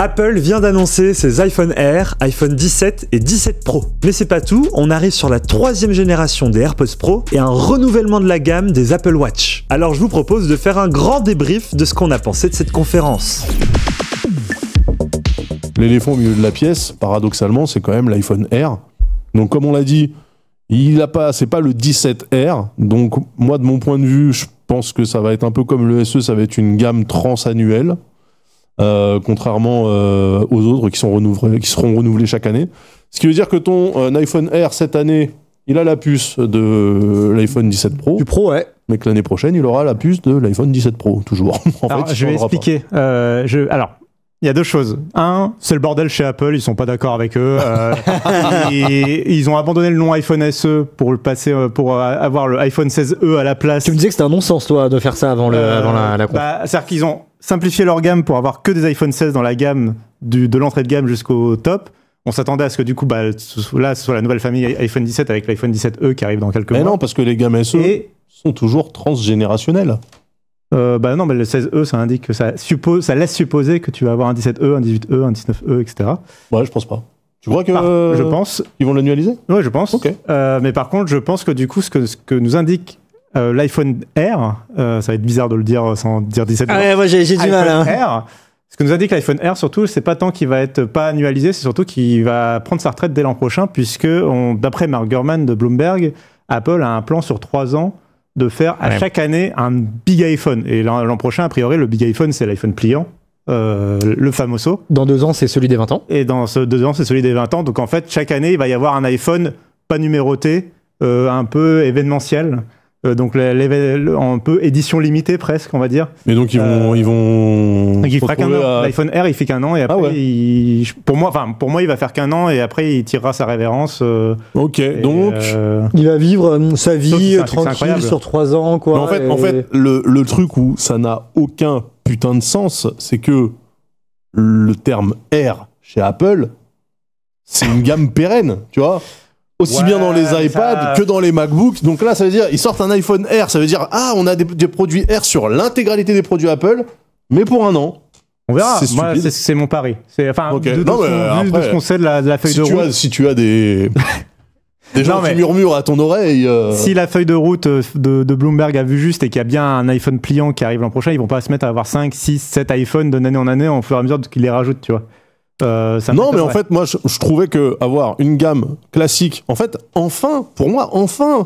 Apple vient d'annoncer ses iPhone Air, iPhone 17 et 17 Pro. Mais c'est pas tout, on arrive sur la 3e génération des AirPods Pro et un renouvellement de la gamme des Apple Watch. Alors je vous propose de faire un grand débrief de ce qu'on a pensé de cette conférence. L'éléphant au milieu de la pièce, paradoxalement, c'est quand même l'iPhone Air. Donc comme on l'a dit, c'est pas le 17R. Donc moi, de mon point de vue, je pense que ça va être un peu comme le SE, ça va être une gamme transannuelle. Contrairement aux autres qui seront renouvelés chaque année. Ce qui veut dire que ton iPhone Air cette année, il a la puce de l'iPhone 17 Pro. Du Pro, ouais. Mais que l'année prochaine, il aura la puce de l'iPhone 17 Pro, toujours. Alors, je vais expliquer. Alors, il y a deux choses. Un, c'est le bordel chez Apple, ils sont pas d'accord avec eux. Ils ont abandonné le nom iPhone SE pour le passer, pour avoir le iPhone 16e à la place. Tu me disais que c'était un non-sens, toi, de faire ça avant la conf. C'est-à-dire qu'ils ont simplifié leur gamme pour avoir que des iPhone 16 dans la gamme de l'entrée de gamme jusqu'au top. On s'attendait à ce que du coup, là, ce soit la nouvelle famille iPhone 17 avec l'iPhone 17e qui arrive dans quelques mois. Mais non, parce que les gammes SE sont toujours transgénérationnelles. Non, mais le 16E, ça indique que ça laisse supposer que tu vas avoir un 17E, un 18E, un 19E, etc. Ouais, je pense pas. Tu crois que je pense. Ils vont l'annualiser ? Ouais, je pense. Ok. Mais par contre, je pense que du coup, ce que nous indique l'iPhone Air, ça va être bizarre de le dire sans dire 17. Ah ouais, moi j'ai du mal. Hein. Air, ce que nous indique l'iPhone Air, surtout, c'est pas tant qu'il va être pas annualisé, c'est surtout qu'il va prendre sa retraite dès l'an prochain, puisque d'après Mark Gurman de Bloomberg, Apple a un plan sur 3 ans de faire à chaque année un big iPhone. Et l'an prochain, a priori, le big iPhone, c'est l'iPhone pliant, le Famoso. Dans 2 ans, c'est celui des 20 ans. Et dans 2 ans, c'est celui des 20 ans. Donc en fait, chaque année, il va y avoir un iPhone pas numéroté, un peu événementiel. Donc un peu édition limitée presque, on va dire. Mais donc ils vont donc il fera qu'un an. L'iPhone Air, il fait qu'un an et après pour moi il va faire qu'un an et après il tirera sa révérence. Ok, donc il va vivre sa vie tranquille sur 3 ans quoi. Mais en fait le truc où ça n'a aucun putain de sens, c'est que le terme Air chez Apple, c'est une gamme pérenne, tu vois. Aussi bien dans les iPads que dans les MacBooks. Donc là, ça veut dire, ils sortent un iPhone Air. Ça veut dire, on a des produits Air sur l'intégralité des produits Apple, mais pour un an. On verra. Moi, c'est mon pari. De ce qu'on sait de la feuille de route. Si tu as des gens qui murmurent à ton oreille. Si la feuille de route de Bloomberg a vu juste et qu'il y a bien un iPhone pliant qui arrive l'an prochain, ils vont pas se mettre à avoir 5, 6, 7 iPhones d'année en année en fur et à mesure qu'ils les rajoutent, tu vois. Non, mais en fait, moi, je trouvais que avoir une gamme classique, en fait, pour moi,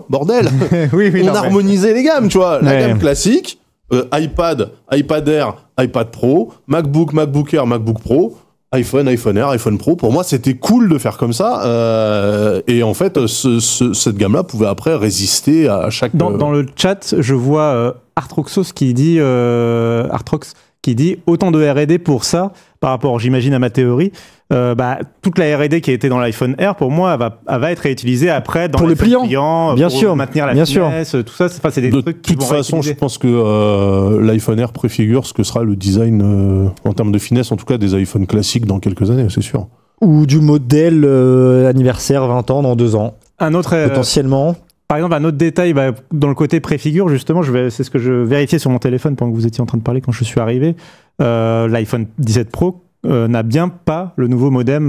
bordel, on harmonisait les gammes, tu vois. La gamme classique, iPad, iPad Air, iPad Pro, MacBook, MacBook Air, MacBook Pro, iPhone, iPhone Air, iPhone Pro. Pour moi, c'était cool de faire comme ça. Et en fait, cette gamme-là pouvait après résister à chaque... Dans le chat, je vois Artroxos qui dit... autant de R&D pour ça, par rapport, j'imagine, à ma théorie. Toute la R&D qui a été dans l'iPhone Air, pour moi, elle va être réutilisée après dans pour les pliants, bien sûr, maintenir la finesse, tout ça. C'est des trucs qui vont de toute façon, je pense que l'iPhone Air préfigure ce que sera le design en termes de finesse, en tout cas des iPhones classiques dans quelques années, c'est sûr. Ou du modèle anniversaire 20 ans dans 2 ans. Un autre potentiellement. Par exemple, un autre détail dans le côté préfigure, justement, c'est ce que je vérifiais sur mon téléphone pendant que vous étiez en train de parler quand je suis arrivé. L'iPhone 17 Pro n'a bien pas le nouveau modem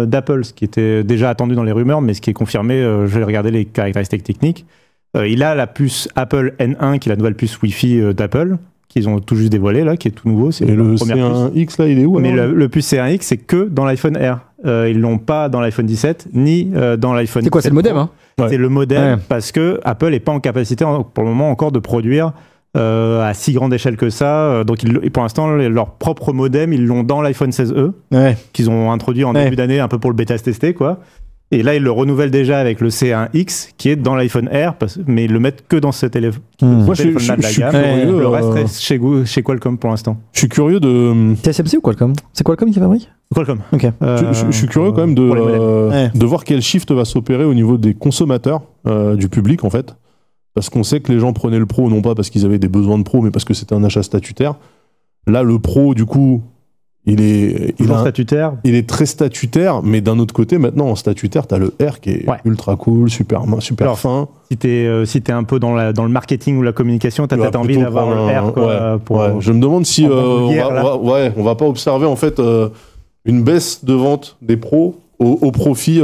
d'Apple, ce qui était déjà attendu dans les rumeurs, mais ce qui est confirmé, j'ai regardé les caractéristiques techniques. Il a la puce Apple N1, qui est la nouvelle puce Wi-Fi d'Apple, qu'ils ont tout juste dévoilé, là, qui est tout nouveau. Et le C1X, là, il est où? Mais le puce C1X, c'est que dans l'iPhone Air. Ils l'ont pas dans l'iPhone 17, ni dans l'iPhone 17. C'est quoi, c'est le modem, hein? C'est le modem, parce que Apple n'est pas en capacité, pour le moment, encore de produire à si grande échelle que ça. Donc, pour l'instant, leur propre modem, ils l'ont dans l'iPhone 16e, qu'ils ont introduit en début d'année, un peu pour le bêta-tester, quoi. Et là, ils le renouvellent déjà avec le C1X, qui est dans l'iPhone Air, mais ils le mettent que dans ce téléphone. Moi, je suis curieux. Le reste reste chez Qualcomm pour l'instant. Je suis curieux de... TSMC ou Qualcomm? C'est Qualcomm qui fabrique? Qualcomm. Ok. Je suis curieux quand même de voir quel shift va s'opérer au niveau des consommateurs, du public en fait. Parce qu'on sait que les gens prenaient le Pro, non pas parce qu'ils avaient des besoins de Pro, mais parce que c'était un achat statutaire. Là, le Pro, du coup... Il est très statutaire, mais d'un autre côté, maintenant, en statutaire, t'as le R qui est ultra cool, super fin. Si t'es un peu dans le marketing ou la communication, t'as peut-être envie d'avoir le R. Je me demande si on va pas observer, en fait, une baisse de vente des pros au profit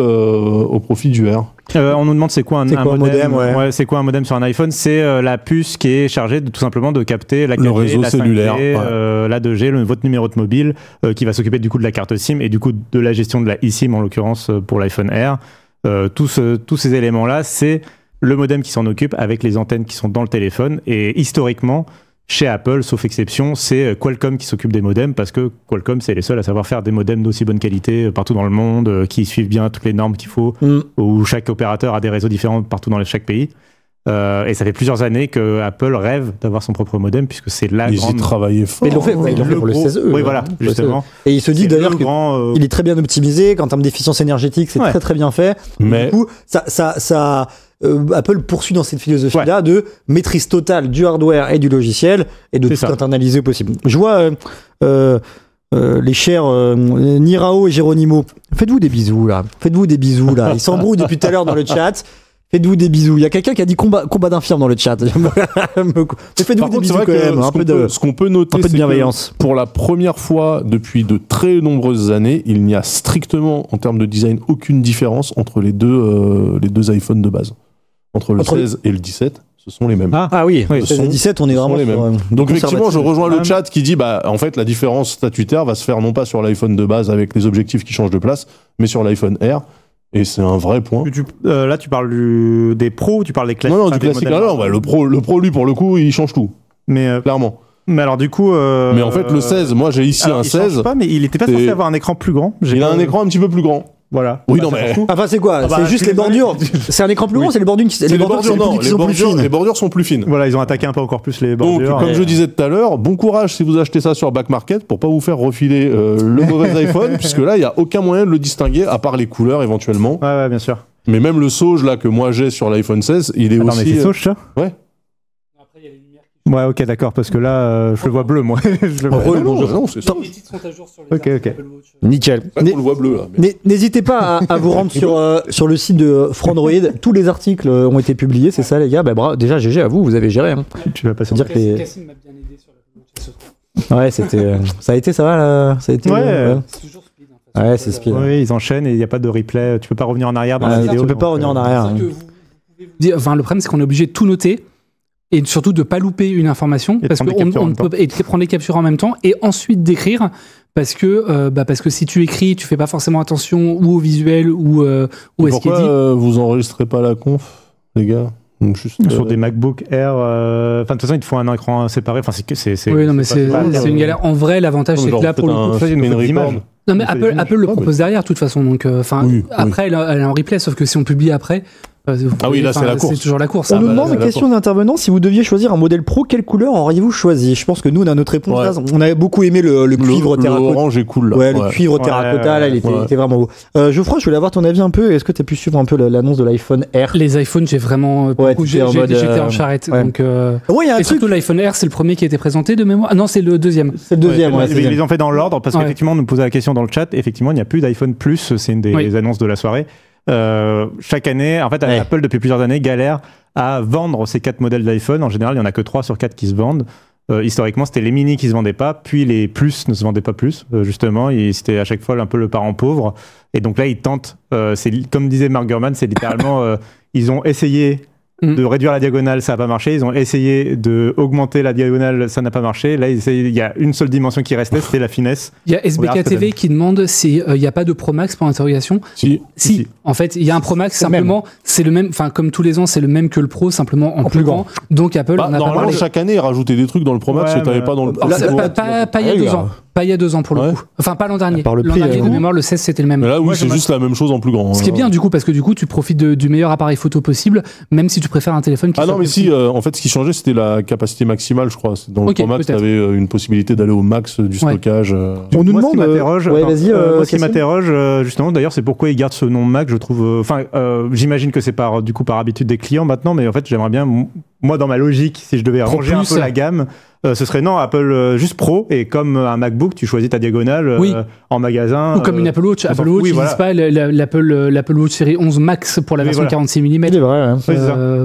du R. On nous demande c'est quoi un modem. Ouais. C'est quoi un modem sur un iPhone? C'est la puce qui est chargée tout simplement de capter la 4G, le réseau la 5G, cellulaire, la 2G, votre numéro de mobile, qui va s'occuper du coup de la carte SIM et du coup de la gestion de la eSIM en l'occurrence pour l'iPhone Air. Tous ces éléments-là, c'est le modem qui s'en occupe avec les antennes qui sont dans le téléphone. Et historiquement, chez Apple, sauf exception, c'est Qualcomm qui s'occupe des modems parce que Qualcomm, c'est les seuls à savoir faire des modems d'aussi bonne qualité partout dans le monde, qui suivent bien toutes les normes qu'il faut, où chaque opérateur a des réseaux différents partout dans chaque pays. Et ça fait plusieurs années que Apple rêve d'avoir son propre modem puisque c'est la Ils grande... y travaillaient fort. Mais ils l'ont fait pour le 16E. Oui, voilà, justement. Et il se dit d'ailleurs qu'il grand, est très bien optimisé, qu'en termes d'efficience énergétique, c'est très très bien fait. Mais du coup, Apple poursuit dans cette philosophie-là de maîtrise totale du hardware et du logiciel et de tout internaliser au possible. Je vois les chers Nirao et Geronimo. Faites-vous des bisous là. Ils s'embrouillent depuis tout à l'heure dans le chat. Faites-vous des bisous. Il y a quelqu'un qui a dit combat d'infirme dans le chat. Mais faites-vous des bisous quand même. Ce qu'on peut noter, c'est que pour la première fois depuis de très nombreuses années, il n'y a strictement, en termes de design, aucune différence entre les deux iPhones de base. Entre le 16 et le 17, ce sont les mêmes. Ah oui, le 16 et le 17, on est vraiment les mêmes. Donc effectivement, je rejoins le chat qui dit en fait, la différence statutaire va se faire non pas sur l'iPhone de base avec les objectifs qui changent de place, mais sur l'iPhone Air. Et c'est un vrai point. Là, tu parles des pros ou tu parles des classiques? Non, du classique. Le pro, lui, pour le coup, il change tout. Mais clairement. Mais alors, du coup. Mais en fait, le 16, moi, j'ai ici un 16. Change pas, mais il était pas censé avoir un écran plus grand. Il a un écran un petit peu plus grand. Voilà. Oui, non, mais. Enfin, c'est quoi? C'est juste les bordures. C'est un écran plus grand, c'est les bordures qui sont plus fines. Les bordures sont plus fines. Voilà, ils ont attaqué un peu encore plus les bordures. Donc, comme je disais tout à l'heure, bon courage si vous achetez ça sur Back Market pour pas vous faire refiler le mauvais iPhone, puisque là, il y a aucun moyen de le distinguer, à part les couleurs éventuellement. Ouais, bien sûr. Mais même le Sauge là que moi j'ai sur l'iPhone 16, il est aussi. Mais c'est Sauge ça? Ouais. Après, il y a les lumières. Ouais, ok, d'accord, parce que là, je le vois bleu, moi. Non, c'est ça. Les titres sont à jour sur les Apple Watch. Nickel. On le voit bleu là. N'hésitez pas à vous rendre sur le site de Frandroid. Tous les articles ont été publiés, c'est ça les gars. Bravo, déjà GG à vous, vous avez géré. Hein. Tu vas pas dire que Cassim m'a bien aidé sur l'Apple Watch. Ouais, c'était. Ça a été, ça va là. Ça a été. Ouais. C'est toujours speed. Ouais, c'est speed. Oui, ils enchaînent et il n'y a pas de replay. Tu peux pas revenir en arrière dans la vidéo. Tu peux pas revenir en arrière. Enfin, le problème, c'est qu'on est obligé de tout noter et surtout de pas louper une information parce qu'on peut prendre les captures en même temps et ensuite d'écrire parce que si tu écris, tu fais pas forcément attention ou au visuel ou à ce qui est dit. Pourquoi vous enregistrez pas la conf, les gars? Juste, sur des MacBook Air, de toute façon, il te faut un écran séparé. Enfin, oui, non, mais c'est une galère. En vrai, l'avantage, c'est que là, pour le coup, non, mais Apple le propose derrière, de toute façon. Donc, après, elle est en replay, sauf que si on publie après. Oui, là, c'est la course. C'est toujours la course. On nous demande, question d'intervenant, si vous deviez choisir un modèle pro, quelle couleur auriez-vous choisi? Je pense que nous, on a notre réponse là. On avait beaucoup aimé le cuivre terracotta. Le orange est cool là. Ouais, le cuivre terracotta, là, il était vraiment beau. Geoffroy, je voulais avoir ton avis un peu. Est-ce que tu as pu suivre un peu l'annonce de l'iPhone Air? Les iPhones, j'ai vraiment. J'étais en charrette. Donc, et surtout l'iPhone Air, c'est le premier qui a été présenté de mémoire. Ah non, c'est le deuxième. C'est le deuxième, Ils les ont fait dans l'ordre parce qu'effectivement, on nous posait la question dans le chat. Effectivement, il n'y a plus d'iPhone Plus. C'est une des annonces de la soirée. Chaque année, en fait, Apple depuis plusieurs années galère à vendre ces 4 modèles d'iPhone. En général, il n'y en a que 3 sur 4 qui se vendent. Historiquement, c'était les mini qui se vendaient pas, puis les plus ne se vendaient pas plus. Justement, c'était à chaque fois un peu le parent pauvre. Et donc là, ils tentent. Comme disait Mark Gurman, c'est littéralement ils ont essayé de réduire la diagonale, ça n'a pas marché. Ils ont essayé d'augmenter la diagonale, ça n'a pas marché. Là, il y a une seule dimension qui restait, c'était la finesse. Il y a SBKTV qui demande s'il n'y a pas de Pro Max pour interrogation. Si. En fait, il y a un Pro Max, simplement, c'est le même, enfin, comme tous les ans, c'est le même que le Pro, simplement en plus grand. Donc Apple, on a normalement, chaque année, ils rajoutaient des trucs dans le Pro Max que tu n'avais pas dans le Pro. Pas il y a 2 ans. Pas il y a 2 ans pour le coup. Enfin, pas l'an dernier. L'an dernier, de mémoire, le 16, c'était le même. Mais là, oui, c'est juste la même chose en plus grand. Ce qui est bien, du coup, parce que du coup, tu profites du meilleur appareil photo possible, même si tu préfères un téléphone qui. Ah non, mais si, en fait, ce qui changeait, c'était la capacité maximale, je crois. Dans le Pro Max, tu avais une possibilité d'aller au max du stockage. On nous demande. Ce qui m'interroge, justement, d'ailleurs, c'est pourquoi ils gardent ce nom Mac, je trouve. Enfin, j'imagine que c'est par habitude des clients maintenant, mais en fait, j'aimerais bien, moi, dans ma logique, si je devais ranger un peu la gamme. Ce serait non, Apple juste Pro, et comme un MacBook, tu choisis ta diagonale en magasin. Ou comme une Apple Watch. Apple Watch, ils disent pas l'Apple Watch série 11 Max pour la version 46 mm. C'est vrai.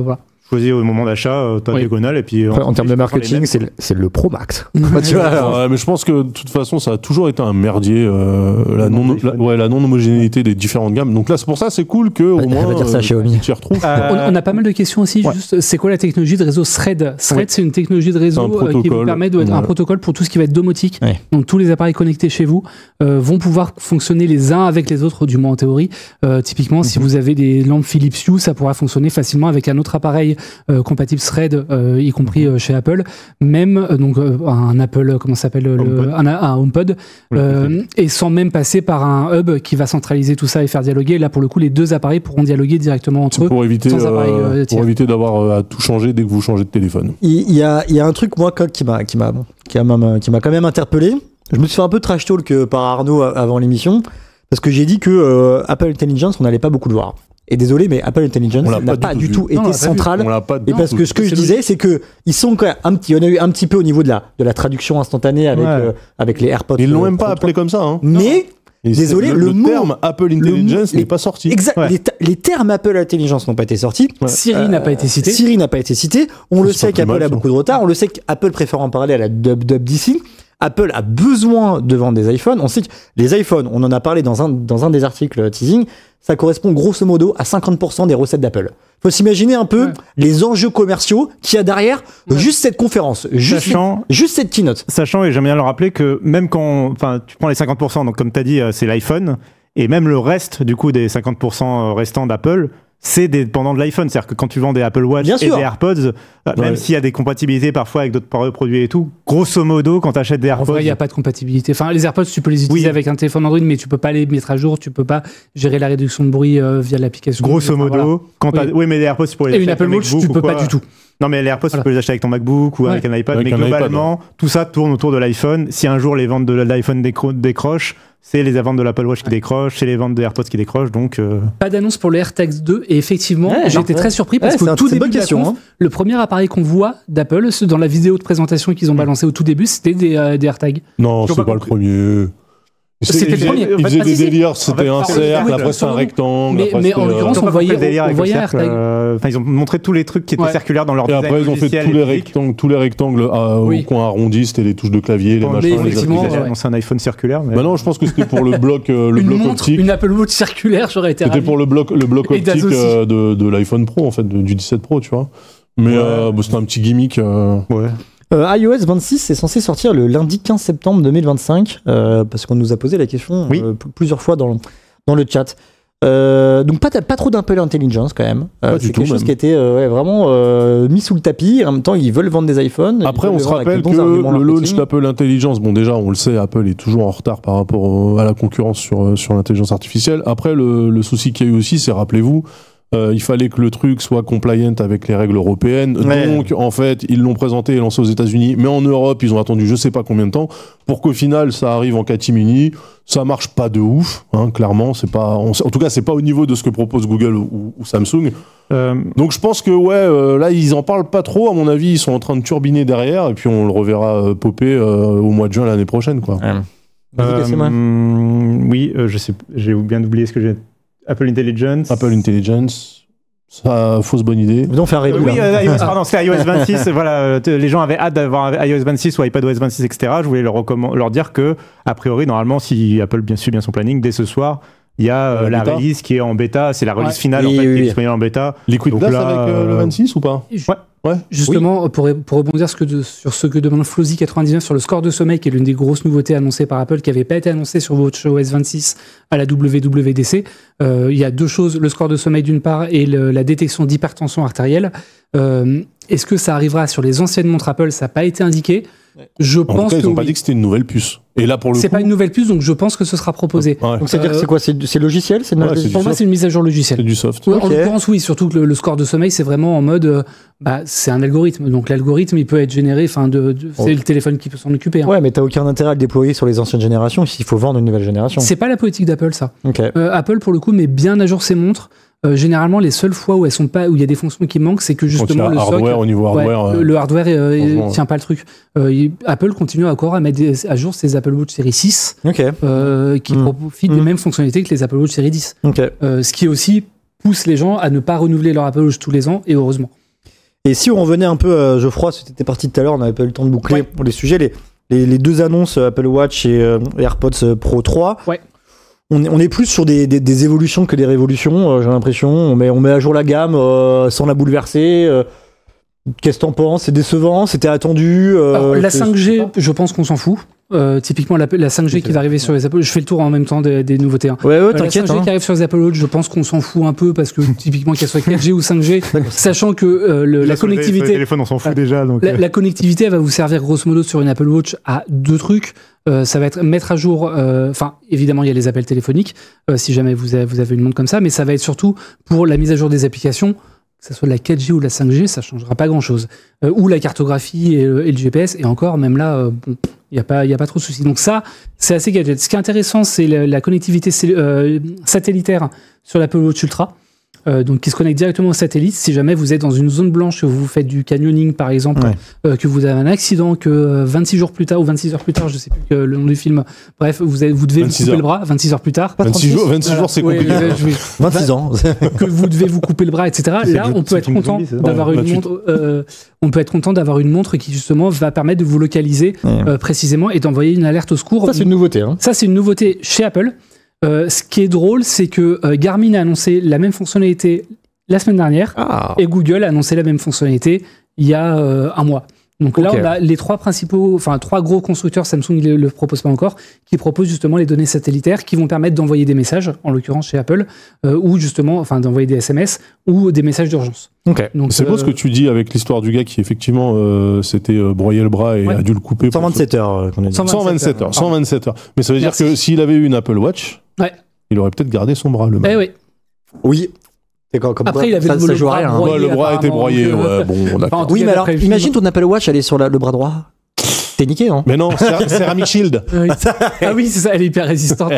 Voilà. choisis au moment d'achat ta diagonale et puis en termes de marketing c'est le Pro Max. Tu vois, mais je pense que de toute façon ça a toujours été un merdier la non homogénéité des différentes gammes. Donc là c'est pour ça c'est cool que au moins tu t'y retrouves. On a pas mal de questions aussi. Juste, c'est quoi la technologie de réseau Thread? Thread c'est une technologie de réseau qui vous permet d'être un protocole pour tout ce qui va être domotique. Donc tous les appareils connectés chez vous vont pouvoir fonctionner les uns avec les autres, du moins en théorie. Typiquement si vous avez des lampes Philips Hue, ça pourra fonctionner facilement avec un autre appareil compatible Thread, y compris chez Apple, même donc un Apple, comment ça s'appelle, un HomePod, et sans même passer par un hub qui va centraliser tout ça et faire dialoguer. Là, pour le coup, les deux appareils pourront dialoguer directement entre eux. Pour éviter d'avoir à tout changer dès que vous changez de téléphone. Il y a un truc moi qui m'a quand même interpellé. Je me suis fait un peu trash talk par Arnaud avant l'émission parce que j'ai dit que Apple Intelligence on n'allait pas beaucoup le voir. Et désolé, mais Apple Intelligence n'a pas du tout été central. Et parce que ce que je disais, c'est que ils sont quand même on a eu un petit peu au niveau de la traduction instantanée avec les AirPods. Ils l'ont même pas appelé comme ça. Hein. Mais désolé, le terme Apple Intelligence n'est pas sorti. Exact. Les termes Apple Intelligence n'ont pas été sortis. Siri n'a pas été cité. On le sait qu'Apple a beaucoup de retard. On le sait qu'Apple préfère en parler à la WWDC. Apple a besoin de vendre des iPhones. On sait que les iPhones, on en a parlé dans un des articles teasing, ça correspond grosso modo à 50% des recettes d'Apple. Faut s'imaginer un peu les enjeux commerciaux qu'il y a derrière juste cette conférence, juste cette keynote. Sachant, et j'aime bien le rappeler, que même quand tu prends les 50%, donc comme tu as dit, c'est l'iPhone, et même le reste du coup des 50% restants d'Apple, c'est dépendant de l'iPhone. C'est-à-dire que quand tu vends des Apple Watch et des AirPods, même s'il y a des compatibilités parfois avec d'autres produits et tout, grosso modo, quand tu achètes des AirPods... En vrai, il n'y a pas de compatibilité. Enfin, les AirPods, tu peux les utiliser avec un téléphone Android, mais tu peux pas les mettre à jour, tu peux pas gérer la réduction de bruit via l'application. Grosso modo, mais les AirPods, tu pourrais les acheter avec une Apple Watch, tu peux pas du tout. Non, mais les AirPods, tu peux les acheter avec ton MacBook ou avec un iPad, mais globalement, tout ça tourne autour de l'iPhone. Si un jour les ventes de l'iPhone décrochent, c'est les ventes de l'Apple Watch qui décrochent, c'est les ventes des AirPods qui décrochent, donc... Pas d'annonce pour le AirTags 2, et effectivement, j'ai été très surpris parce que tout début de la conf, le premier appareil qu'on voit d'Apple, dans la vidéo de présentation qu'ils ont balancé au tout début, c'était des AirTags. Non, c'est pas le premier. C'était le premier. Ils faisaient des délires, c'était un cercle, après c'est un rectangle. Mais en l'occurrence, on voyait un AirTag. Ils ont montré tous les trucs qui étaient circulaires dans leur design. Et après, ils ont fait tous les rectangles au coin arrondi, c'était les touches de clavier, les machins, les applications. C'est un iPhone circulaire. Bah non, je pense que c'était pour le bloc optique. Une Apple Watch circulaire, j'aurais été ravi. C'était pour le bloc optique de l'iPhone Pro, en fait, du 17 Pro, tu vois. Mais c'était un petit gimmick. iOS 26 est censé sortir le lundi 15 septembre 2025, parce qu'on nous a posé la question plusieurs fois dans le chat. Donc pas trop d'Apple Intelligence quand même. C'est quelque chose qui a été vraiment mis sous le tapis. En même temps, ils veulent vendre des iPhones. Après, on se rappelle que le launch d'Apple Intelligence, bon déjà, on le sait, Apple est toujours en retard par rapport à la concurrence sur l'intelligence artificielle. Après, le souci qu'il y a eu aussi, c'est, rappelez-vous, il fallait que le truc soit compliant avec les règles européennes. Donc, en fait, ils l'ont présenté et lancé aux États-Unis, mais en Europe, ils ont attendu je sais pas combien de temps pour qu'au final, ça arrive en catimini. Ça marche pas de ouf, clairement. C'est pas, en tout cas, c'est pas au niveau de ce que propose Google ou Samsung. Donc, je pense que là, ils en parlent pas trop. À mon avis, ils sont en train de turbiner derrière, et puis on le reverra popper au mois de juin l'année prochaine, quoi. Oui, je sais, j'ai bien oublié ce que j'ai. Apple Intelligence, ça fausse bonne idée. Ils ont fait un review. C'était iOS 26. Voilà, les gens avaient hâte d'avoir iOS 26 ou iPadOS 26, etc. Je voulais leur dire que, a priori, normalement, si Apple suit bien son planning, dès ce soir, il y a la release qui est en bêta. C'est la release finale qui est disponible en bêta. Liquid Glass avec le 26 ou pas? Ouais. Justement, pour rebondir sur ce que demande Flosy99 sur le score de sommeil, qui est l'une des grosses nouveautés annoncées par Apple, qui n'avait pas été annoncée sur WatchOS 26 à la WWDC. Il y a deux choses, le score de sommeil d'une part et la détection d'hypertension artérielle. Est-ce que ça arrivera sur les anciennes montres Apple? Ça n'a pas été indiqué. Je pense en tout cas, ils n'ont pas oui. dit que c'était une nouvelle puce. Et là, pour le c'est coup... pas une nouvelle puce, donc je pense que ce sera proposé. Ouais. Donc c'est-à-dire que c'est quoi? C'est logiciel? Pour moi, c'est une mise à jour logicielle. C'est du soft. En l'occurrence, oui, surtout que le score de sommeil, c'est vraiment en mode... c'est un algorithme. Donc l'algorithme, il peut être généré... c'est le téléphone qui peut s'en occuper. Ouais, mais t'as aucun intérêt à le déployer sur les anciennes générations s'il faut vendre une nouvelle génération. C'est pas la politique d'Apple, ça. Okay. Apple, pour le coup, met bien à jour ses montres. Généralement, les seules fois où elles sont pas, où il y a des fonctions qui manquent, c'est que justement le hardware, au niveau hardware, le hardware tient pas le truc. Apple continue encore à mettre à jour ses Apple Watch série 6, qui profitent des mêmes fonctionnalités que les Apple Watch série 10. Ce qui aussi pousse les gens à ne pas renouveler leur Apple Watch tous les ans, et heureusement. Et si on revenait un peu, Geoffroy, c'était parti tout à l'heure, on n'avait pas eu le temps de boucler les sujets, les deux annonces Apple Watch et AirPods Pro 3. Ouais. On est plus sur des évolutions que des révolutions, j'ai l'impression. On met à jour la gamme sans la bouleverser. Qu'est-ce que t'en penses? C'est décevant? C'était attendu? Alors, la 5G, je pense qu'on s'en fout. Typiquement, la 5G qui va arriver sur les Apple, je fais le tour en même temps des nouveautés. Ouais, t'inquiète. La 5G qui arrive sur les Apple Watch, je pense qu'on s'en fout un peu parce que typiquement qu'elle soit 4G ou 5G, sachant que la connectivité, sur le téléphone, on s'en fout déjà. Donc la connectivité, elle va vous servir grosso modo sur une Apple Watch à deux trucs. Ça va être mettre à jour, enfin évidemment il y a les appels téléphoniques si jamais vous avez une montre comme ça, mais ça va être surtout pour la mise à jour des applications. Que ce soit la 4G ou la 5G, ça changera pas grand-chose. Ou la cartographie et le GPS, et encore, même là, bon, il n'y a pas trop de soucis. Donc ça, c'est assez gadget. Ce qui est intéressant, c'est la connectivité satellitaire sur l'Apple Watch Ultra, donc qui se connecte directement au satellite. Si jamais vous êtes dans une zone blanche, que vous faites du canyoning par exemple, que vous avez un accident, que 26 jours plus tard ou 26 heures plus tard, je sais plus le nom du film, bref, vous devez vous couper le bras 26 heures plus tard. 26 jours, c'est compliqué. 26 ans. Que vous devez vous couper le bras, etc. Là, on peut être content d'avoir une montre. On peut être content d'avoir une montre qui justement va permettre de vous localiser précisément et d'envoyer une alerte au secours. Ça, c'est une nouveauté. Ça, c'est une nouveauté chez Apple. Ce qui est drôle, c'est que Garmin a annoncé la même fonctionnalité la semaine dernière et Google a annoncé la même fonctionnalité il y a un mois. Donc là, on a les trois gros constructeurs, Samsung ne le propose pas encore, qui proposent justement les données satellitaires qui vont permettre d'envoyer des messages, en l'occurrence chez Apple, ou justement, d'envoyer des SMS ou des messages d'urgence. Donc, c'est beau ce que tu dis avec l'histoire du gars qui effectivement s'était broyé le bras et a dû le couper. 127 heures qu'on a dit. 127 heures. Mais ça veut dire que s'il avait eu une Apple Watch, il aurait peut-être gardé son bras, le mec. Oui. Après, il avait ça joue à rien. Le bras était broyé. Bon, d'accord. Oui, mais alors, imagine ton Apple Watch, elle est sur le bras droit. T'es niqué, hein? Mais non, Ceramic Shield. Ah oui, c'est ça, elle est hyper résistante.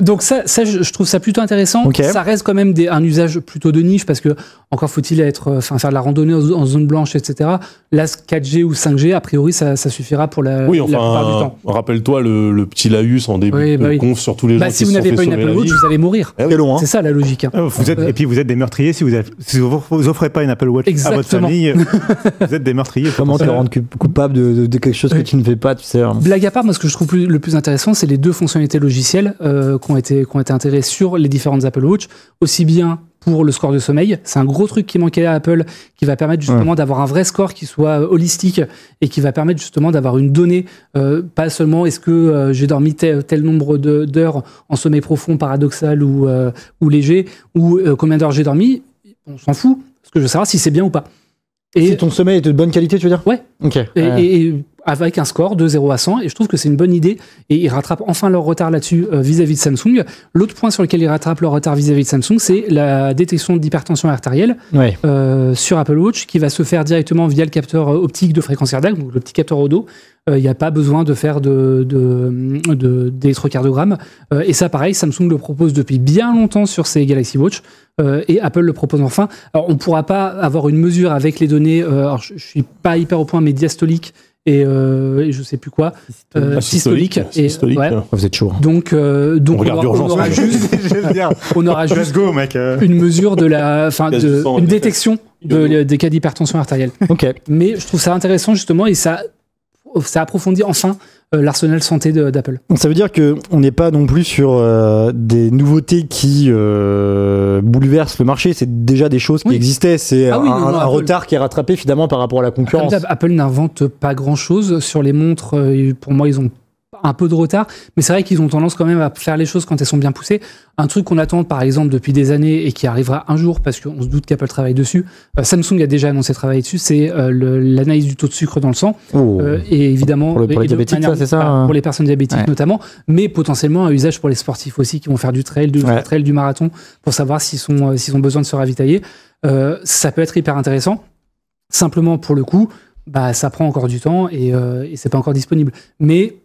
Donc ça je trouve ça plutôt intéressant. Ça reste quand même un usage plutôt de niche parce que encore faut-il faire de la randonnée en zone blanche, etc. Là, 4G ou 5G, a priori, ça suffira pour la plupart du temps. Rappelle-toi le petit laïus en début de conf sur tous les gens qui si vous n'avez pas une Apple Watch, vous allez mourir. C'est ça la logique. Et puis vous êtes des meurtriers si vous offrez pas une Apple Watch à votre famille. Vous êtes des meurtriers. Comment te rendre coupable de quelque chose que tu ne fais pas, tu sais. Blague à part, moi, ce que je trouve le plus intéressant, c'est les deux fonctionnalités logicielles qui ont été intégrées sur les différentes Apple Watch, aussi bien pour le score de sommeil. C'est un gros truc qui manquait à Apple, qui va permettre justement d'avoir un vrai score qui soit holistique et qui va permettre justement d'avoir une donnée, pas seulement est-ce que j'ai dormi tel nombre d'heures en sommeil profond, paradoxal ou léger, ou combien d'heures j'ai dormi. On s'en fout, parce que je veux savoir si c'est bien ou pas. Et si ton sommeil est de bonne qualité, tu veux dire? Ouais. Et avec un score de 0 à 100, et je trouve que c'est une bonne idée, et ils rattrapent enfin leur retard là-dessus vis-à-vis de Samsung. L'autre point sur lequel ils rattrapent leur retard vis-à-vis de Samsung, c'est la détection d'hypertension artérielle sur Apple Watch, qui va se faire directement via le capteur optique de fréquence cardiaque, donc le petit capteur au dos. Il n'y a pas besoin de faire d'électrocardiogramme. Et ça, pareil, Samsung le propose depuis bien longtemps sur ses Galaxy Watch, et Apple le propose enfin. Alors, on ne pourra pas avoir une mesure avec les données, alors je ne suis pas hyper au point, mais diastolique, et je sais plus quoi, systolique. Vous êtes chaud. Donc on aura juste une mesure une détection des cas d'hypertension artérielle. Mais je trouve ça intéressant justement, et ça approfondit enfin l'arsenal santé d'Apple. Ça veut dire qu'on n'est pas non plus sur des nouveautés qui bouleversent le marché, c'est déjà des choses qui existaient, c'est un retard qui est rattrapé finalement par rapport à la concurrence. Apple n'invente pas grand-chose sur les montres, pour moi ils ont un peu de retard, mais c'est vrai qu'ils ont tendance quand même à faire les choses quand elles sont bien poussées. Un truc qu'on attend par exemple depuis des années et qui arrivera un jour parce qu'on se doute qu'Apple travaille dessus, Samsung a déjà annoncé travailler dessus, c'est l'analyse du taux de sucre dans le sang, et évidemment pour les diabétiques, c'est ça pour les personnes diabétiques notamment, mais potentiellement un usage pour les sportifs aussi qui vont faire du trail, du marathon, pour savoir s'ils ont besoin de se ravitailler. Ça peut être hyper intéressant. Simplement pour le coup, ça prend encore du temps et c'est pas encore disponible, mais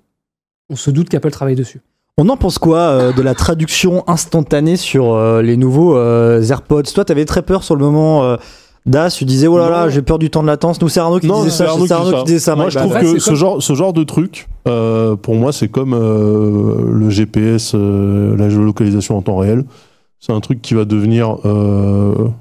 on se doute qu'Apple travaille dessus. On en pense quoi de la traduction instantanée sur les nouveaux AirPods? Toi, t'avais très peur sur le moment d'As, tu disais oh là là, j'ai peur du temps de latence. Nous, c'est Arnaud qui disait ça. Moi, je trouve que ce genre de truc, pour moi, c'est comme le GPS, la géolocalisation en temps réel. C'est un truc qui va devenir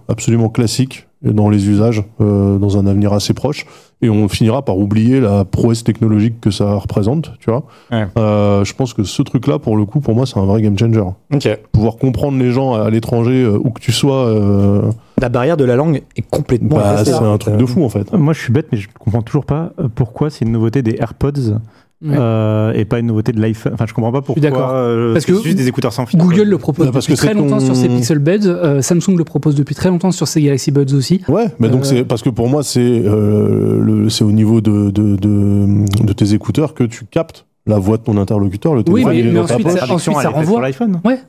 absolument classique. dans les usages dans un avenir assez proche, et on finira par oublier la prouesse technologique que ça représente, tu vois. Ouais. Je pense que ce truc-là, pour le coup, pour moi, c'est un vrai game changer. Ok. Pouvoir comprendre les gens à l'étranger, où que tu sois... La barrière de la langue est complètement c'est un truc de fou, en fait. Moi, je suis bête, mais je comprends toujours pas pourquoi c'est une nouveauté des AirPods et pas une nouveauté de l'iPhone. Enfin, je comprends pas pourquoi. Je suis d'accord. Parce que c'est juste des écouteurs sans fil. Google le propose depuis très longtemps sur ses Pixel Buds. Samsung le propose depuis très longtemps sur ses Galaxy Buds aussi. Ouais, mais donc c'est parce que pour moi, c'est au niveau de tes écouteurs que tu captes la voix de ton interlocuteur. Le oui, téléphone, mais ensuite ça renvoie sur l'iPhone. Ouais.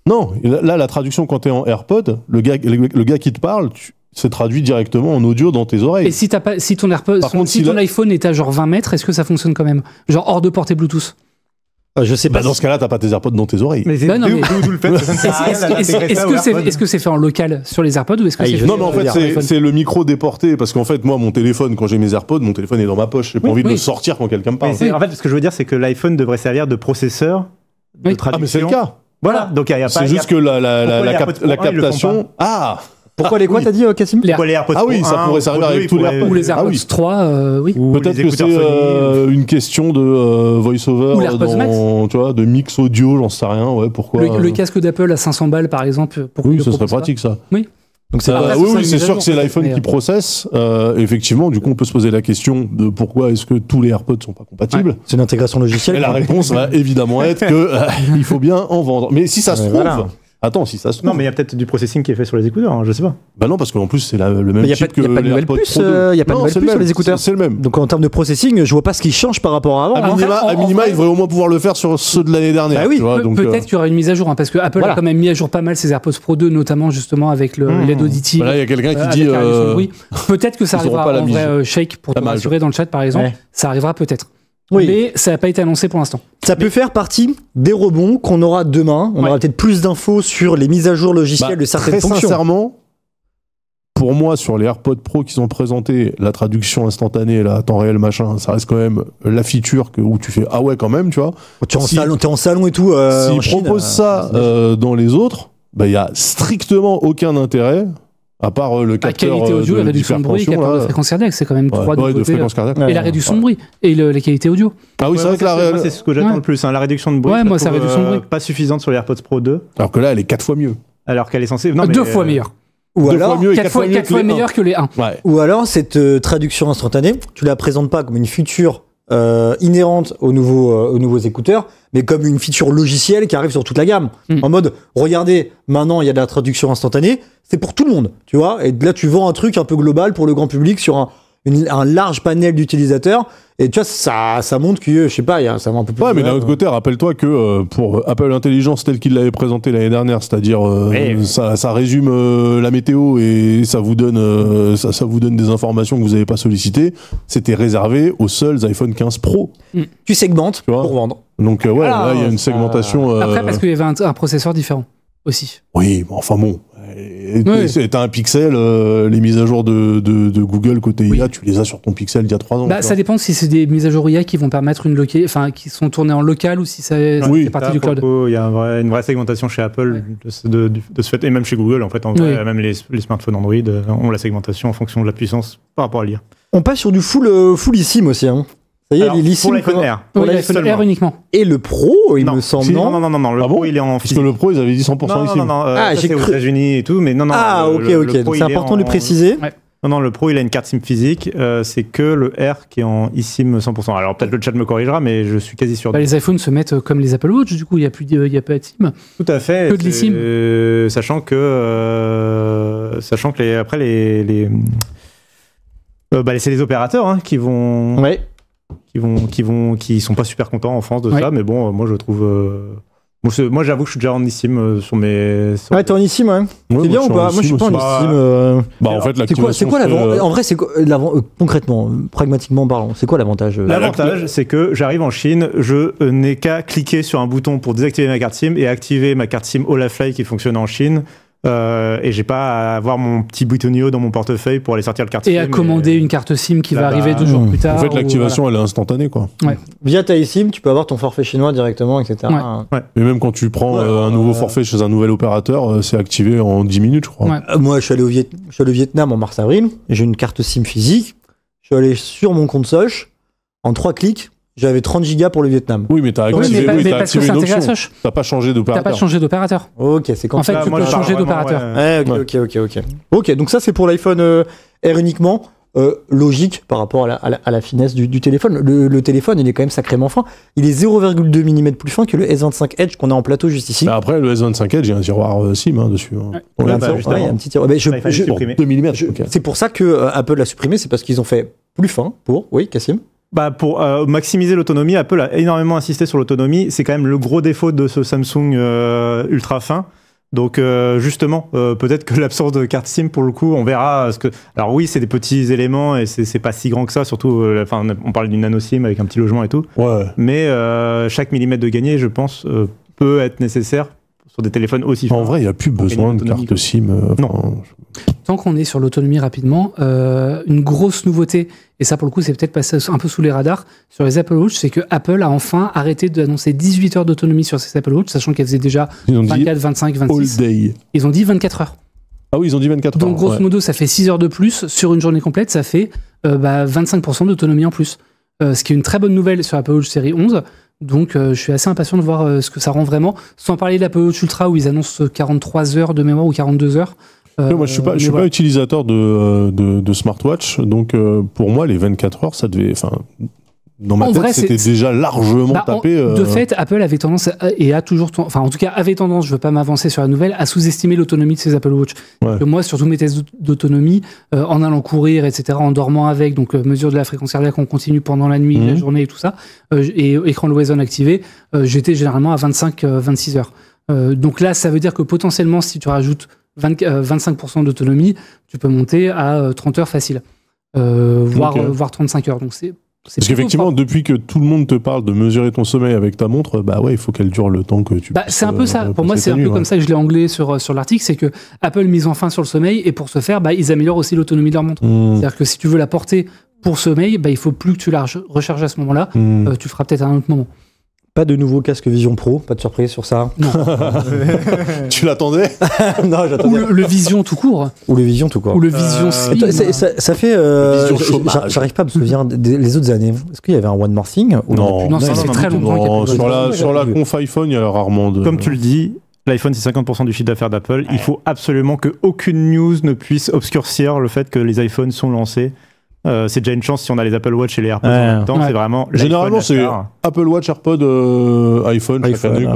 Non, là, la traduction quand t'es en AirPod, le gars qui te parle, c'est traduit directement en audio dans tes oreilles. Et si ton AirPod, ton iPhone est à genre 20 mètres, est-ce que ça fonctionne quand même? Genre hors de portée Bluetooth? Je sais pas. Dans ce cas-là, t'as pas tes AirPods dans tes oreilles. Mais non, mais d'où le fait que ça ne sert à rien est-ce que c'est fait en local sur les AirPods ou est-ce que c'est fait Non, mais en fait, c'est le micro déporté. Parce qu'en fait, moi, mon téléphone, quand j'ai mes AirPods, mon téléphone est dans ma poche. J'ai pas envie de le sortir quand quelqu'un me parle. En fait, ce que je veux dire, c'est que l'iPhone devrait servir de processeur de traduction. Ah, mais c'est le cas. Voilà. Donc, il y a pas. C'est juste que la captation. Ah! Pourquoi les quoi, t'as dit, Cassim? Pourquoi les AirPods Ah oui, ça pourrait servir avec tous les AirPods. Ou les AirPods 3, oui. Peut-être que c'est une question de voice-over, tu vois, de mix audio, j'en sais rien, ouais, pourquoi. Le casque d'Apple à 500 balles, par exemple. Oui, ça serait pratique, ça. Oui. Donc c'est oui, c'est sûr que c'est l'iPhone qui processe. Effectivement, du coup, on peut se poser la question de pourquoi est-ce que tous les AirPods sont pas compatibles. Ouais, c'est une intégration logicielle. Et la réponse va évidemment être que il faut bien en vendre. Mais si ça se trouve, attends, si ça se trouve. Non, mais il y a peut-être du processing qui est fait sur les écouteurs, hein, je sais pas. Bah non, parce qu'en plus, c'est le même chip que les AirPods Pro 2. Il n'y a pas de nouvelle puce sur les écouteurs. C'est le même. Donc en termes de processing, je vois pas ce qui change par rapport à avant. À minima, il devrait au moins pouvoir le faire sur ceux de l'année dernière. Bah oui, peut-être qu'il y aura une mise à jour, hein, parce que Apple a quand même mis à jour pas mal ses AirPods Pro 2, notamment justement avec l'aide auditive. Là, il y a quelqu'un qui dit. Peut-être que ça arrivera en vrai, Shake, pour te rassurer dans le chat par exemple. Ça arrivera peut-être. Oui. Mais ça n'a pas été annoncé pour l'instant. Ça peut faire partie des rebonds qu'on aura demain. On aura peut-être plus d'infos sur les mises à jour logicielles de certaines fonctions. Très sincèrement, pour moi, sur les AirPods Pro qui sont présentés, la traduction instantanée, là, temps réel, machin, ça reste quand même la feature où tu fais ah ouais quand même, tu vois. T'es en salon et tout. S'ils proposent ça dans les autres, il y a strictement aucun intérêt. À part le capteur qualité audio et réduction de bruit, capteur de fréquence cardiaque, c'est quand même trois de fréquence cardiaque. Et la réduction de bruit et la qualité audio. Ah oui, c'est vrai que c'est ce que j'attends le plus, la réduction de bruit. Ouais, moi, ça réduction de bruit. Pas suffisante sur les AirPods Pro 2. Alors que là, elle est 4 fois mieux. Alors qu'elle est censée. Non, 2 fois meilleure. Ou alors 4 fois meilleure que les 1. Ou alors cette traduction instantanée, tu la présentes pas comme une feature inhérente aux nouveaux écouteurs, mais comme une feature logicielle qui arrive sur toute la gamme. En mode, regardez, maintenant il y a de la traduction instantanée, c'est pour tout le monde, tu vois. Et là, tu vends un truc un peu global pour le grand public sur un large panel d'utilisateurs. Et tu vois, ça montre que, je sais pas, ça va un peu plus. Ouais, mais d'un autre côté, rappelle-toi que pour Apple Intelligence tel qu'il l'avait présenté l'année dernière, c'est-à-dire ça résume la météo et ça vous donne ça vous donne des informations que vous n'avez pas sollicitées, c'était réservé aux seuls iPhone 15 Pro. Tu segmentes pour vendre. Donc là, il y a une segmentation. Après, parce qu'il y avait un processeur différent aussi. Oui, mais enfin bon. T'as un Pixel, les mises à jour de Google côté IA, tu les as sur ton Pixel d'il y a 3 ans. Ça dépend si c'est des mises à jour IA qui vont permettre qui sont tournées en local ou si ça fait partie du cloud. Il y a une vraie segmentation chez Apple de ce fait, et même chez Google en fait, même les smartphones Android ont la segmentation en fonction de la puissance par rapport à l'IA. On passe sur du full eSIM aussi, hein. Ça y est, pour l'iPhone Air. Pour l'iPhone Air uniquement. Et le Pro, il me semble, non. Le Pro, il est en physique. Parce que le Pro, ils avaient dit 100% ici. Non. C'est aux États-Unis et tout, mais non. Ok. Donc c'est important de le préciser. Non, le Pro, il a une carte SIM physique. C'est que le Air qui est en eSIM 100%. Alors peut-être le chat me corrigera, mais je suis quasi sûr. Les iPhones se mettent comme les Apple Watch, du coup, il n'y a pas de SIM. Tout à fait. Que de l'eSIM. Sachant que c'est les opérateurs qui vont. Ouais. Qui sont pas super contents en France de ça, mais bon, moi je trouve. Moi j'avoue que je suis déjà en eSIM sur mes. Ouais, t'es en eSIM, ouais. C'est bien ou pas? Moi je suis pas en eSIM. En fait, c'est quoi l'avantage? En vrai, c'est quoi concrètement, pragmatiquement parlant, c'est quoi l'avantage? L'avantage, c'est que j'arrive en Chine, je n'ai qu'à cliquer sur un bouton pour désactiver ma carte SIM et activer ma carte SIM Olafly qui fonctionne en Chine. et j'ai pas à avoir mon petit boutonio dans mon portefeuille pour aller sortir le carte SIM. Et à commander une carte SIM qui va arriver 2 jours plus tard. En fait, l'activation, elle est instantanée, quoi. Ouais. Via ta eSIM, tu peux avoir ton forfait chinois directement, etc. Ouais. Et même quand tu prends un nouveau forfait chez un nouvel opérateur, c'est activé en 10 minutes, je crois. Ouais. Moi, je suis allé au Vietnam en mars-avril, j'ai une carte SIM physique, je suis allé sur mon compte Soch, en 3 clics, j'avais 30 gigas pour le Vietnam. Oui, mais t'as activé, mais parce que c'est une intégré à option. Soch. T'as pas changé d'opérateur. T'as pas changé d'opérateur. Ok, c'est comme En fait, ça. tu peux changer d'opérateur. Ok, donc ça, c'est pour l'iPhone R uniquement. Logique par rapport à la finesse du téléphone. Le téléphone, il est quand même sacrément fin. Il est 0,2 mm plus fin que le S25 Edge qu'on a en plateau juste ici. Bah après, le S25 Edge, il y a un tiroir SIM dessus. Ouais. Il y a un petit tiroir. 2 mm. C'est pour ça que Apple l'a supprimé, c'est parce qu'ils ont fait plus fin pour... Oui, Kassim? Pour maximiser l'autonomie, Apple a énormément insisté sur l'autonomie. C'est quand même le gros défaut de ce Samsung ultra fin. Donc justement, peut-être que l'absence de carte SIM, pour le coup, on verra. Alors oui, c'est des petits éléments et c'est pas si grand que ça. Surtout, on parle d'une nano SIM avec un petit logement et tout. Ouais. Mais chaque millimètre de gagné, je pense, peut être nécessaire sur des téléphones aussi fins. En vrai, il n'y a plus besoin de carte SIM. Non. Tant qu'on est sur l'autonomie rapidement, une grosse nouveauté, et ça pour le coup c'est peut-être passé un peu sous les radars, sur les Apple Watch, c'est que Apple a enfin arrêté d'annoncer 18 heures d'autonomie sur ses Apple Watch, sachant qu'elles faisaient déjà 24, 25, 26. All day. Ils ont dit 24 heures. Ah oui, ils ont dit 24 heures. Donc grosso modo, ça fait 6 heures de plus. Sur une journée complète, ça fait 25% d'autonomie en plus. Ce qui est une très bonne nouvelle sur Apple Watch série 11. Donc je suis assez impatient de voir ce que ça rend vraiment. Sans parler de l'Apple Watch Ultra où ils annoncent 43 heures de mémoire ou 42 heures. Moi, je suis pas utilisateur de smartwatch, donc pour moi, les 24 heures, ça devait. Dans ma tête, c'était déjà largement tapé. De fait, Apple avait tendance et a toujours, en tout cas avait tendance, je veux pas m'avancer sur la nouvelle, à sous-estimer l'autonomie de ses Apple Watch. Ouais. Moi, sur tous mes tests d'autonomie, en allant courir, etc., en dormant avec, donc mesure de la fréquence cardiaque, on continue pendant la nuit, la journée et tout ça, et écran Always On activé, j'étais généralement à 25-26 heures. Donc là, ça veut dire que potentiellement, si tu rajoutes 25% d'autonomie, tu peux monter à 30 heures facile, voire 35 heures. Donc c'est parce qu'effectivement, depuis que tout le monde te parle de mesurer ton sommeil avec ta montre, il faut qu'elle dure le temps que tu. C'est un peu ça. Pour moi, c'est un peu comme ça que je l'ai anglais sur l'article, c'est que Apple mise enfin sur le sommeil et pour ce faire, ils améliorent aussi l'autonomie de leur montre. C'est-à-dire que si tu veux la porter pour sommeil, il faut plus que tu la recharges à ce moment-là. Tu feras peut-être à un autre moment. Pas de nouveau casque Vision Pro, pas de surprise sur ça. Non. Tu l'attendais? Non, j'attendais. Ou le Vision tout court. Ou le Vision tout court. Ou le Vision Slim. Ça fait. J'arrive pas à me souvenir des autres années. Est-ce qu'il y avait un One More Thing? Non, ça fait très longtemps. Sur la conf iPhone, il y a rarement de. Comme tu le dis, l'iPhone, c'est 50% du chiffre d'affaires d'Apple. Il faut absolument qu'aucune news ne puisse obscurcir le fait que les iPhones sont lancés. C'est déjà une chance si on a les Apple Watch et les AirPods en même temps. C'est vraiment. Généralement, c'est Apple Watch, AirPods, iPhone chaque année.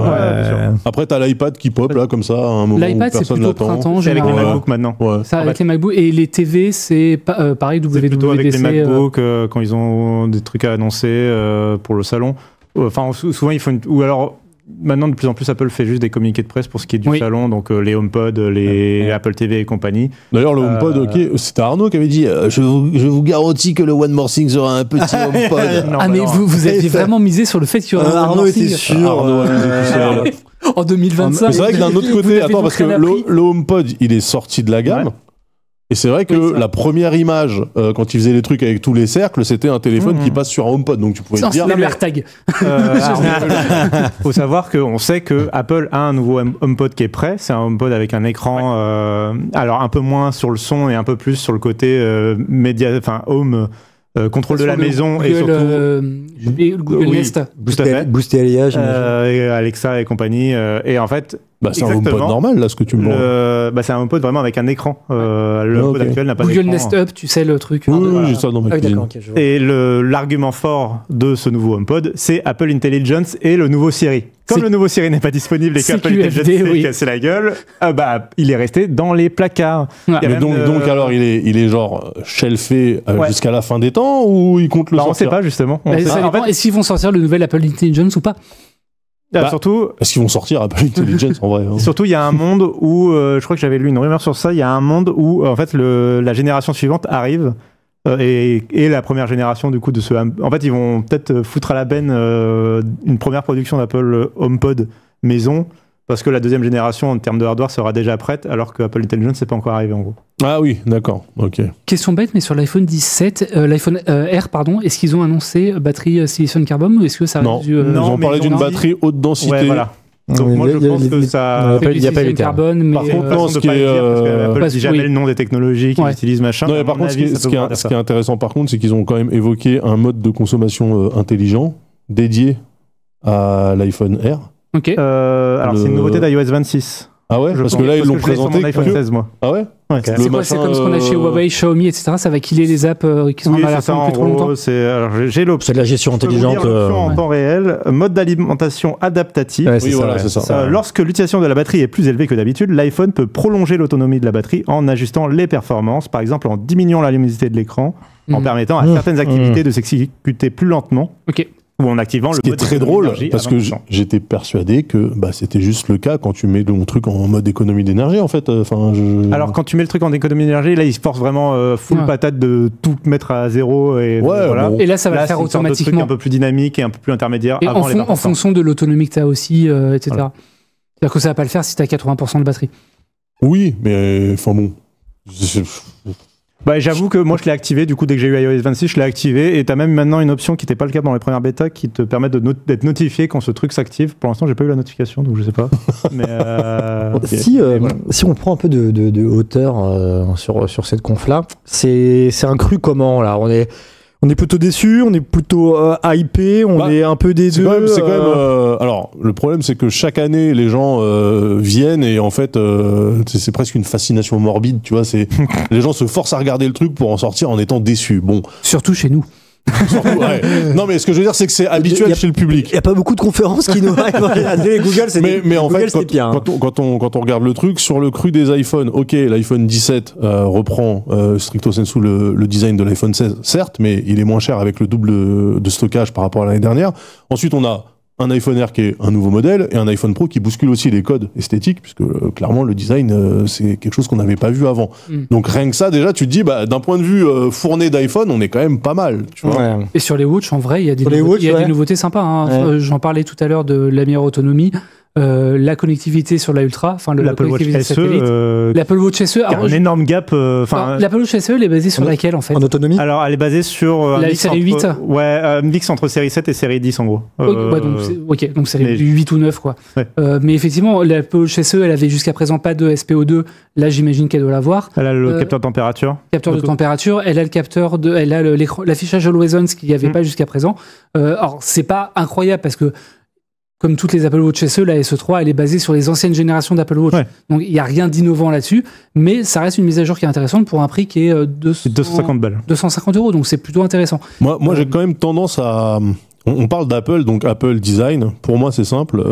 Après, t'as l'iPad qui pop là comme ça à un moment où personne l'attend. Printemps, c'est avec les MacBooks maintenant. Ça, avec les MacBooks et les TV, c'est pareil. C'est plutôt avec les MacBooks quand ils ont des trucs à annoncer pour le salon. Enfin, souvent ils font ou alors. Maintenant, de plus en plus, Apple fait juste des communiqués de presse pour ce qui est du salon, donc les HomePod, les Apple TV et compagnie. D'ailleurs, le HomePod, c'était Arnaud qui avait dit je vous garantis que le One More Thing sera un petit HomePod. Mais vous aviez vraiment misé sur le fait qu'il y aurait un Arnaud était sûr. En 2025. C'est vrai que d'un autre côté, parce que le HomePod, il est sorti de la gamme. Et c'est vrai que la première image, quand il faisait les trucs avec tous les cercles, c'était un téléphone qui passe sur un HomePod. Donc tu pouvais te dire. C'est le AirTag. Faut savoir qu'on sait que Apple a un nouveau HomePod qui est prêt. C'est un HomePod avec un écran, alors un peu moins sur le son et un peu plus sur le côté home. Contrôle de la maison et surtout Google Nest, Booster alliage, Alexa et compagnie. Et en fait, c'est un HomePod normal là, ce que tu me montres. C'est un HomePod vraiment avec un écran. Le HomePod actuel n'a pas d'écran. Google Nest Hub, tu sais le truc. Oui, j'ai ça dans ma cuisine. Et l'argument fort de ce nouveau HomePod, c'est Apple Intelligence et le nouveau Siri. Comme le nouveau Siri n'est pas disponible et qu'Apple Intelligence s'est cassé la gueule, il est resté dans les placards. Donc alors il est genre shelfé jusqu'à la fin des temps ou il compte le sortir? On ne sait pas justement. Est-ce qu'ils vont sortir le nouvel Apple Intelligence ou pas? Surtout, est-ce qu'ils vont sortir Apple Intelligence en vrai? Surtout, il y a un monde où, je crois que j'avais lu une rumeur sur ça, il y a un monde où en fait la génération suivante arrive et la première génération du coup de ce. En fait, ils vont peut-être foutre à la benne une première production d'Apple HomePod maison parce que la deuxième génération en termes de hardware sera déjà prête, alors que Apple Intelligence c'est pas encore arrivé en gros. Ah oui, d'accord, ok. Question bête, mais sur l'iPhone 17, l'iPhone R, pardon, est-ce qu'ils ont annoncé batterie silicon carbone ou est-ce que ça Non, ils ont parlé d'une batterie haute densité. Ouais, voilà. Donc moi je pense que ça... Il n'y a pas eu carbone, mais... Par contre, non, ce qui est... Apple dit jamais le nom des technologies qu'ils utilisent, machin. Non, mais par contre, ce qui est intéressant, par contre, c'est qu'ils ont quand même évoqué un mode de consommation intelligent dédié à l'iPhone R. Ok. Alors c'est une nouveauté d'iOS 26. Ah ouais, parce que là ils l'ont présenté. iPhone 16, moi. Ah ouais. C'est quoi, c'est comme ce qu'on a chez Huawei, Xiaomi, etc. Ça va killer les apps qui sont dans la fin depuis trop longtemps. J'ai l'option. C'est de la gestion intelligente. En temps réel, mode d'alimentation adaptative. Oui, voilà, c'est ça. Lorsque l'utilisation de la batterie est plus élevée que d'habitude, l'iPhone peut prolonger l'autonomie de la batterie en ajustant les performances, par exemple en diminuant la luminosité de l'écran, en permettant à certaines activités de s'exécuter plus lentement. Ok. Ou en activant ce qui est très drôle, parce que j'étais persuadé que c'était juste le cas quand tu mets ton truc en mode économie d'énergie, en fait. Alors, quand tu mets le truc en économie d'énergie, là, il se force vraiment full patate de tout mettre à zéro. Et, voilà. Et là, ça va le faire automatiquement. Truc un peu plus dynamique et un peu plus intermédiaire. Et avant en fonction de l'autonomie que tu as aussi, etc. Voilà. C'est-à-dire que ça va pas le faire si tu as 80% de batterie. Oui, mais enfin bon. J'avoue que moi je l'ai activé, du coup dès que j'ai eu iOS 26 je l'ai activé et t'as même maintenant une option qui n'était pas le cas dans les premières bêtas qui te permet d'être notifié quand ce truc s'active. Pour l'instant j'ai pas eu la notification donc je sais pas. Mais si on prend un peu de hauteur sur cette conf là, c'est un cru comment là, on est plutôt déçus, on est plutôt hypé, on est un peu des deux. C'est quand même alors, le problème, c'est que chaque année, les gens viennent et en fait, c'est presque une fascination morbide, tu vois. Les gens se forcent à regarder le truc pour en sortir en étant déçus. Bon. Surtout chez nous. Surtout, ouais. Non, mais ce que je veux dire, c'est que c'est habituel chez le public. Il n'y a pas beaucoup de conférences qui nous arrivent. Google, c'est mais en fait, pire. Quand on regarde le truc, sur le cru des iPhones, ok, l'iPhone 17 reprend stricto sensu le design de l'iPhone 16, certes, mais il est moins cher avec le double de stockage par rapport à l'année dernière. Ensuite, on a un iPhone Air qui est un nouveau modèle et un iPhone Pro qui bouscule aussi les codes esthétiques puisque clairement le design c'est quelque chose qu'on n'avait pas vu avant. Donc rien que ça déjà tu te dis d'un point de vue fourné d'iPhone on est quand même pas mal, tu vois. Ouais. Et sur les watch en vrai il y a des nouveautés sympas hein. Ouais. J'en parlais tout à l'heure de la meilleure autonomie. La connectivité sur la Ultra, enfin l'Apple Watch SE, l'Apple Watch SE, a un énorme gap. L'Apple Watch SE, elle est basée sur laquelle en fait? En autonomie? Alors, elle est basée sur la série 8. Un mix entre série 7 et série 10 en gros. Donc série 8 ou 9 quoi. Ouais. Mais effectivement, l'Apple Watch SE, elle avait jusqu'à présent pas de SPO2. Là, j'imagine qu'elle doit l'avoir. Elle a le capteur de température. Capteur de température. Elle a le capteur elle a l'affichage Always On, ce qu'il n'y avait pas jusqu'à présent. Alors, c'est pas incroyable parce que comme toutes les Apple Watch SE, la SE3, elle est basée sur les anciennes générations d'Apple Watch. Ouais. Donc, il n'y a rien d'innovant là-dessus, mais ça reste une mise à jour qui est intéressante pour un prix qui est 250 balles. 250 €, donc c'est plutôt intéressant. Moi j'ai quand même tendance à... On parle d'Apple, donc Apple Design. Pour moi, c'est simple.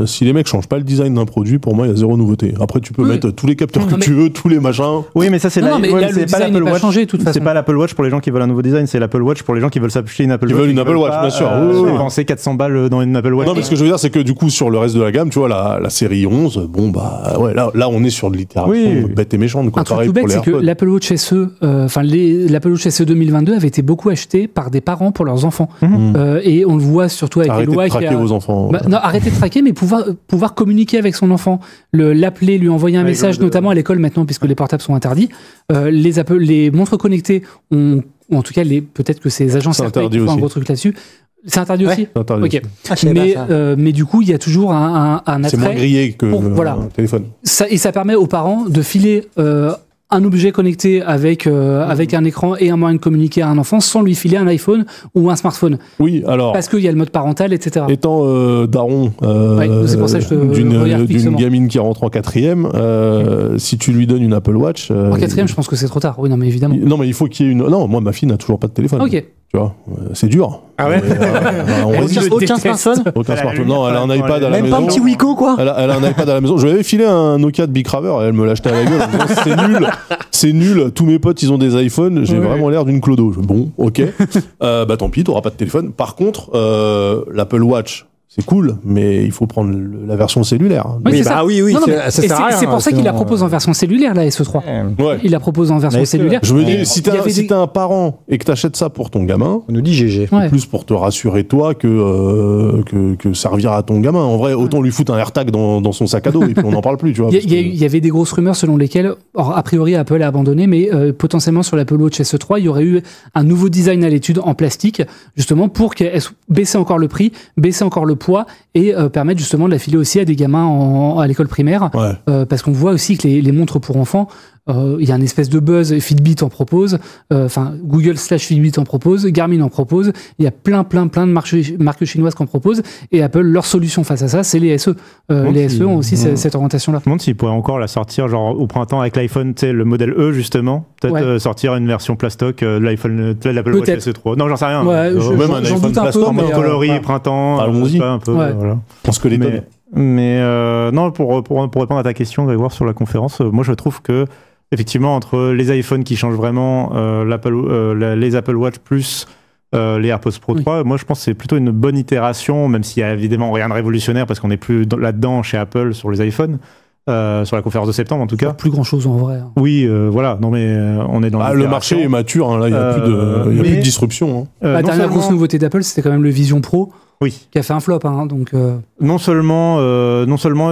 Si les mecs changent pas le design d'un produit, pour moi, il y a zéro nouveauté. Après, tu peux mettre tous les capteurs que tu veux, tous les machins. Oui, mais ça, c'est le pas l'Apple Watch. Changé, de toute façon. C'est pas l'Apple Watch pour les gens qui veulent un nouveau design, c'est l'Apple Watch pour les gens qui veulent s'acheter une Apple Watch. Qui veulent une Apple Watch, bien sûr. Dépenser 400 balles dans une Apple Watch. Non, mais ce que je veux dire, c'est que du coup, sur le reste de la gamme, tu vois, la série 11, là, on est sur de l'itération bête et méchante. Un truc tout bête, c'est que l'Apple Watch SE, l'Apple Watch SE 2022 avait été beaucoup acheté par des parents pour leurs enfants. Et on le voit surtout avec arrêtez de traquer vos enfants. Non, arrêtez de traquer, mais pouvoir communiquer avec son enfant, l'appeler, lui envoyer un message, notamment à l'école maintenant, puisque les portables sont interdits. Les montres connectées ou en tout cas, peut-être que ces agences font un gros truc là-dessus. C'est interdit aussi. C'est interdit aussi. Mais du coup, il y a toujours un attrait. C'est moins grillé que un téléphone. Et ça permet aux parents de filer un objet connecté avec un écran et un moyen de communiquer à un enfant sans lui filer un iPhone ou un smartphone. Oui, alors... Parce qu'il y a le mode parental, etc. Étant daron c'est pour ça que d'une gamine qui rentre en 4ème, si tu lui donnes une Apple Watch... en 4ème, je pense que c'est trop tard. Oui, non, mais évidemment. Non, mais il faut qu'il y ait une... Non, moi, ma fille n'a toujours pas de téléphone. Ok. Tu vois, c'est dur. Ah ouais. Aucun smartphone. Aucun smartphone. Non, elle a un iPad à la maison. Même pas un petit Wiko, quoi. Elle a un iPad à la maison. Je lui avais filé un Nokia de Big Raver et elle me l'achetait à la gueule. C'est nul. Tous mes potes, ils ont des iPhones. J'ai vraiment l'air d'une clodo. Bon, ok. Tant pis, t'auras pas de téléphone. Par contre, l'Apple Watch c'est cool, mais il faut prendre la version cellulaire. Oui, oui, c'est pour ça qu'il la propose en version cellulaire, la SE3. Ouais. Il la propose en version cellulaire. Je me dis, si t'es un parent et que t'achètes ça pour ton gamin, on nous dit GG. C'est plus pour te rassurer toi que servir à ton gamin. En vrai, autant lui foutre un AirTag dans son sac à dos et puis on n'en parle plus, tu vois. Il y avait des grosses rumeurs selon lesquelles, a priori Apple a abandonné, mais potentiellement sur l'Apple Watch SE3, il y aurait eu un nouveau design à l'étude en plastique, justement pour baisser encore le prix, baisser encore le poids et permettre justement de la filer aussi à des gamins à l'école primaire. Ouais. Parce qu'on voit aussi que les montres pour enfants, il y a un espèce de buzz, Fitbit en propose, Google/Fitbit en propose, Garmin en propose, il y a plein de marques chinoises qui en proposent, et Apple, leur solution face à ça, c'est les SE. Les SE ont aussi cette orientation-là. Je me demande s'ils pourraient encore la sortir genre au printemps avec l'iPhone, tu sais, le modèle E justement, peut-être sortir une version plastoc de l'iPhone, de l'Apple Watch SE3. Non, j'en sais rien. Ouais, même un j'en iPhone doute un peu, plastoc, en mode coloris, printemps, allons-y. Un peu, Ouais. voilà. Je pense que les tonnes. Mais non, pour répondre à ta question, Grégoire, sur la conférence, moi je trouve que effectivement, entre les iPhones qui changent vraiment, les Apple Watch plus les AirPods Pro 3, moi je pense que c'est plutôt une bonne itération, même s'il n'y a évidemment rien de révolutionnaire parce qu'on n'est plus là-dedans chez Apple sur les iPhones, sur la conférence de septembre en tout cas. Plus grand-chose en vrai. Oui, voilà, non mais on est dans le marché est mature, hein, là il n'y a plus de disruption. Hein. La dernière grosse nouveauté d'Apple, c'était quand même le Vision Pro. Oui. Qui a fait un flop, hein, donc. Non seulement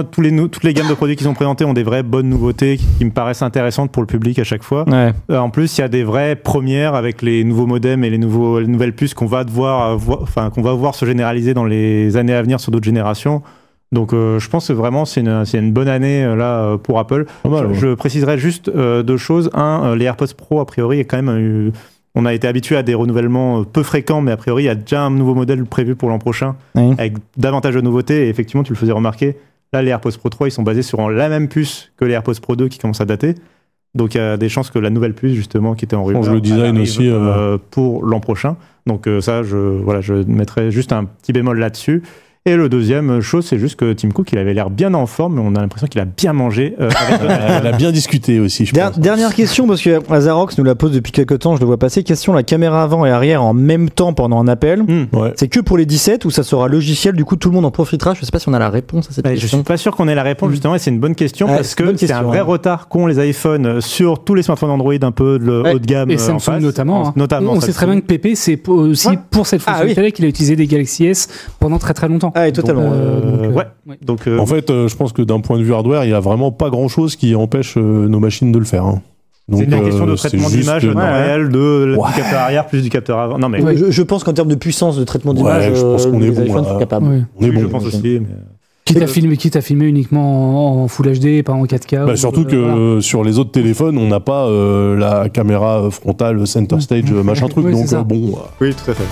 toutes les gammes de produits qui sont présentées ont des vraies bonnes nouveautés qui me paraissent intéressantes pour le public à chaque fois. Ouais. En plus, il y a des vraies premières avec les nouveaux modems et les nouvelles puces qu'on va voir se généraliser dans les années à venir sur d'autres générations. Donc, je pense que vraiment c'est une bonne année là pour Apple. Je préciserai juste deux choses. Les AirPods Pro a priori est quand même on a été habitué à des renouvellements peu fréquents, mais a priori, il y a déjà un nouveau modèle prévu pour l'an prochain, avec davantage de nouveautés. Et effectivement, tu le faisais remarquer, là, les AirPods Pro 3, ils sont basés sur la même puce que les AirPods Pro 2 qui commencent à dater. Donc, il y a des chances que la nouvelle puce, justement, qui était en rumeur, le design aussi pour l'an prochain. Donc, ça, je mettrai juste un petit bémol là-dessus. Et le deuxième chose, c'est juste que Tim Cook, il avait l'air bien en forme, mais on a l'impression qu'il a bien mangé. Il a bien discuté aussi, je pense. Dernière question, parce que Azarox nous la pose depuis quelques temps, je le vois passer. Question, la caméra avant et arrière en même temps pendant un appel. Ouais. C'est que pour les 17 ou ça sera logiciel, du coup tout le monde en profitera? Je sais pas si on a la réponse à cette question. Je suis pas sûr qu'on ait la réponse, justement, et c'est une bonne question, parce que c'est un vrai retard qu'ont les iPhones sur tous les smartphones Android un peu haut de gamme. Et Samsung notamment. Notamment. On sait très bien que Pépé, c'est aussi pour cette fonctionnalité qu'il a utilisé des Galaxy S pendant très très longtemps. Ah, et totalement. Donc, en fait, je pense que d'un point de vue hardware, il n'y a vraiment pas grand-chose qui empêche nos machines de le faire. Hein. C'est une question de traitement d'image réel du capteur arrière plus du capteur avant. Non, mais je pense qu'en termes de puissance de traitement d'image, je pense qu'on est les iPhones sont capables. On est bon. Je pense aussi. Mais... Quitte à filmer uniquement en Full HD et pas en 4K. Surtout que sur les autres téléphones, on n'a pas la caméra frontale center stage machin truc. Donc bon. Oui, tout à fait.